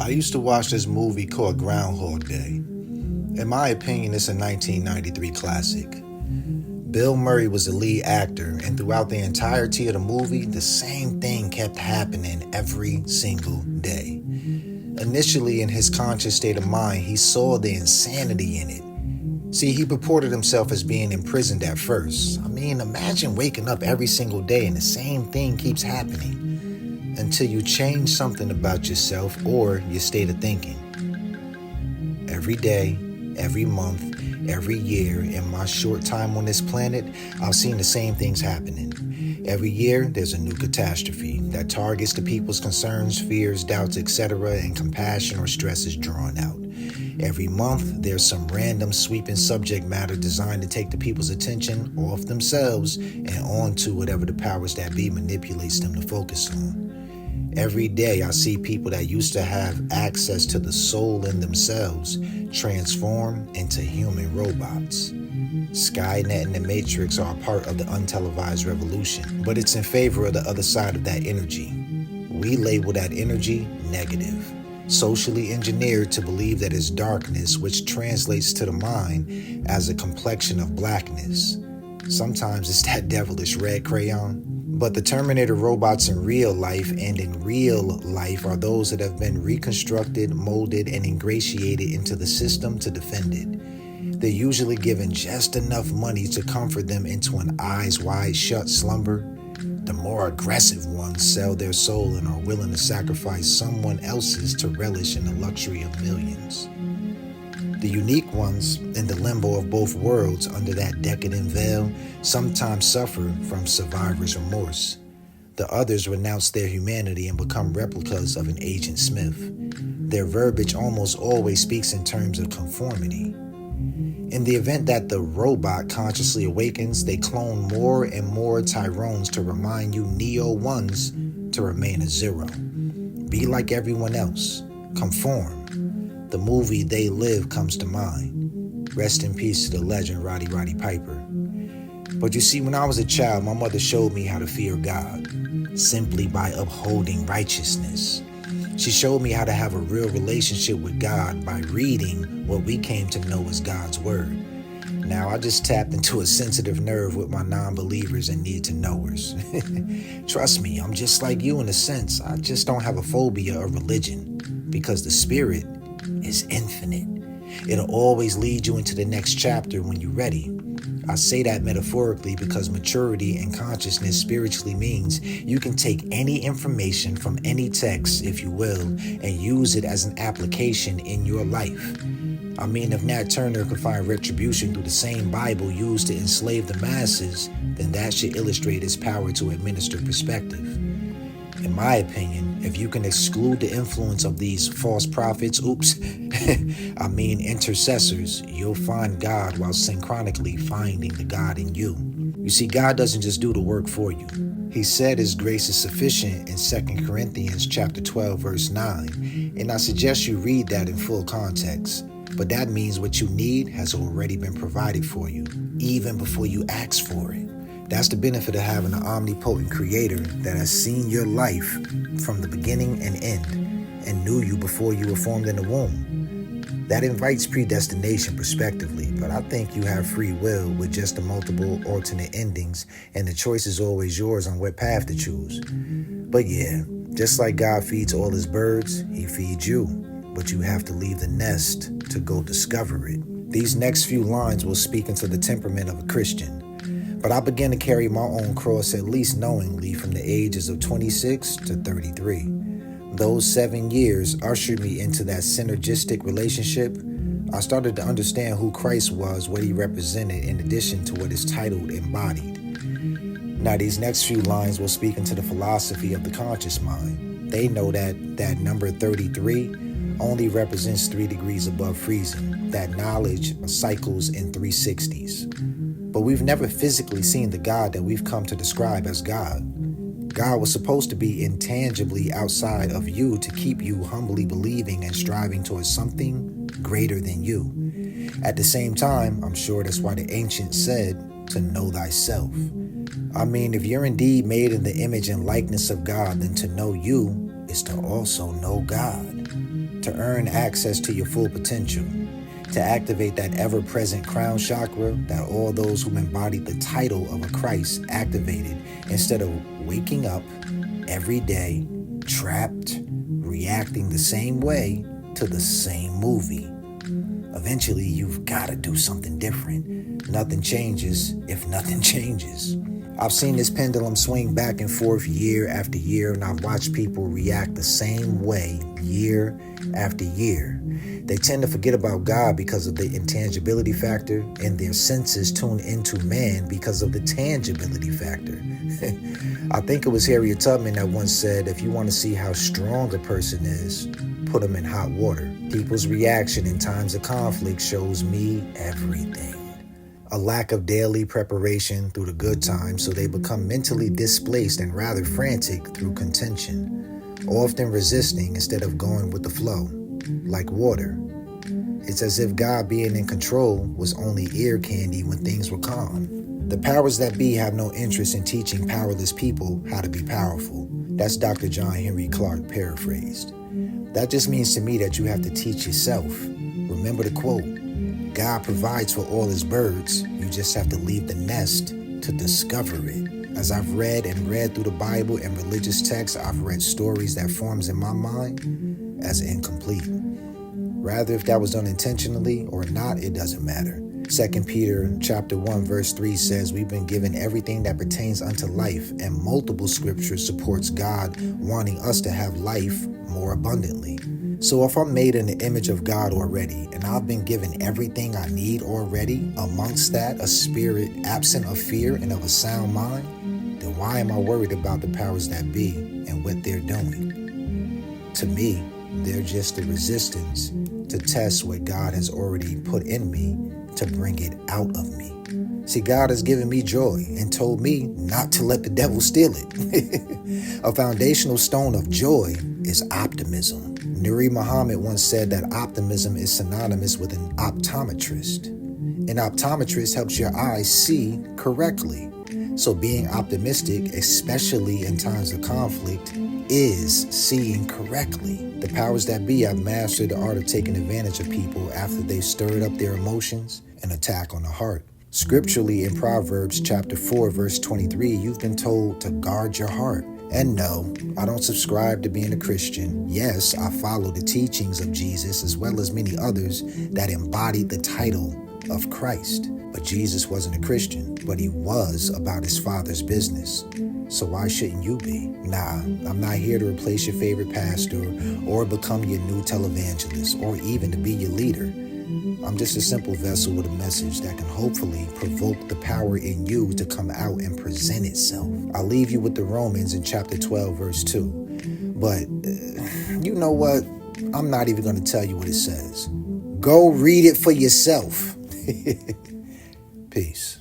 I used to watch this movie called Groundhog Day. In my opinion, it's a 1993 classic. Bill Murray was the lead actor, and throughout the entirety of the movie, the same thing kept happening every single day. Initially, in his conscious state of mind, he saw the insanity in it. See, he purported himself as being imprisoned at first. Imagine waking up every single day and the same thing keeps happening until you change something about yourself or your state of thinking. Every day, every month, every year, in my short time on this planet, I've seen the same things happening. Every year, there's a new catastrophe that targets the people's concerns, fears, doubts, etc., and compassion or stress is drawn out. Every month, there's some random sweeping subject matter designed to take the people's attention off themselves and onto whatever the powers that be manipulates them to focus on. Every day, I see people that used to have access to the soul in themselves transform into human robots. Skynet and the Matrix are a part of the untelevised revolution, but it's in favor of the other side of that energy. We label that energy negative, socially engineered to believe that it's darkness, which translates to the mind as a complexion of blackness. Sometimes it's that devilish red crayon. But the Terminator robots in real life and in real life are those that have been reconstructed, molded, and ingratiated into the system to defend it. They're usually given just enough money to comfort them into an eyes wide shut slumber. The more aggressive ones sell their soul and are willing to sacrifice someone else's to relish in the luxury of millions. The unique ones, in the limbo of both worlds under that decadent veil, sometimes suffer from survivor's remorse. The others renounce their humanity and become replicas of an Agent Smith. Their verbiage almost always speaks in terms of conformity. In the event that the robot consciously awakens, they clone more and more Tyrones to remind you Neo-1s to remain a zero. Be like everyone else. Conform. The movie They Live comes to mind. Rest in peace to the legend Roddy Piper. But you see, when I was a child, my mother showed me how to fear God, simply by upholding righteousness. She showed me how to have a real relationship with God by reading what we came to know as God's Word. Now, I just tapped into a sensitive nerve with my non-believers and need-to-knowers. Trust me, I'm just like you in a sense. I just don't have a phobia of religion, because the Spirit is infinite. It'll always lead you into the next chapter when you're ready. I say that metaphorically because maturity and consciousness spiritually means you can take any information from any text, if you will, and use it as an application in your life. If Nat Turner could find retribution through the same Bible used to enslave the masses, then that should illustrate his power to administer perspective. In my opinion, if you can exclude the influence of these false prophets, intercessors, you'll find God while synchronically finding the God in you. You see, God doesn't just do the work for you. He said his grace is sufficient in 2 Corinthians chapter 12, verse 9, and I suggest you read that in full context. But that means what you need has already been provided for you, even before you ask for it. That's the benefit of having an omnipotent creator that has seen your life from the beginning and end and knew you before you were formed in the womb. That invites predestination prospectively, but I think you have free will with just the multiple alternate endings, and the choice is always yours on what path to choose. But yeah, just like God feeds all his birds, he feeds you, but you have to leave the nest to go discover it. These next few lines will speak into the temperament of a Christian. But I began to carry my own cross at least knowingly from the ages of 26 to 33. Those 7 years ushered me into that synergistic relationship. I started to understand who Christ was, what he represented, in addition to what his title embodied. Now, these next few lines will speak into the philosophy of the conscious mind. They know that number 33 only represents 3 degrees above freezing, that knowledge cycles in 360s. But we've never physically seen the God that we've come to describe as God. God was supposed to be intangibly outside of you to keep you humbly believing and striving towards something greater than you. At the same time, I'm sure that's why the ancients said to know thyself. If you're indeed made in the image and likeness of God, then to know you is to also know God. to earn access to your full potential, to activate that ever-present crown chakra that all those who embodied the title of a Christ activated instead of waking up every day, trapped, reacting the same way to the same movie. Eventually, you've got to do something different. Nothing changes if nothing changes. I've seen this pendulum swing back and forth year after year, and I've watched people react the same way year after year. They tend to forget about God because of the intangibility factor, and their senses tune into man because of the tangibility factor. I think it was Harriet Tubman that once said, if you want to see how strong a person is, put them in hot water. People's reaction in times of conflict shows me everything. A lack of daily preparation through the good times, so they become mentally displaced and rather frantic through contention, often resisting instead of going with the flow, like water. It's as if God being in control was only ear candy when things were calm. The powers that be have no interest in teaching powerless people how to be powerful. That's Dr. John Henry Clarke paraphrased. That just means to me that you have to teach yourself. Remember the quote, God provides for all his birds. You just have to leave the nest to discover it. As I've read through the Bible and religious texts, I've read stories that forms in my mind as incomplete. Rather, if that was done intentionally or not, it doesn't matter. 2 Peter chapter 1 verse 3 says we've been given everything that pertains unto life, and multiple scriptures supports God wanting us to have life more abundantly. So if I'm made in the image of God already, and I've been given everything I need already, amongst that a spirit absent of fear and of a sound mind, then why am I worried about the powers that be and what they're doing? To me, they're just the resistance to test what God has already put in me to bring it out of me. See, God has given me joy and told me not to let the devil steal it. A foundational stone of joy is optimism. Nuri Muhammad once said that optimism is synonymous with an optometrist. An optometrist helps your eyes see correctly. So being optimistic, especially in times of conflict, is seeing correctly. The powers that be have mastered the art of taking advantage of people after they've stirred up their emotions, an attack on the heart. Scripturally, in Proverbs chapter 4, verse 23, you've been told to guard your heart. And no, I don't subscribe to being a Christian. Yes, I follow the teachings of Jesus as well as many others that embodied the title of Christ. But Jesus wasn't a Christian, but he was about his Father's business. So why shouldn't you be? Nah, I'm not here to replace your favorite pastor or become your new televangelist or even to be your leader. I'm just a simple vessel with a message that can hopefully provoke the power in you to come out and present itself. I'll leave you with the Romans in chapter 12, verse 2. But you know what? I'm not even going to tell you what it says. Go read it for yourself. Peace.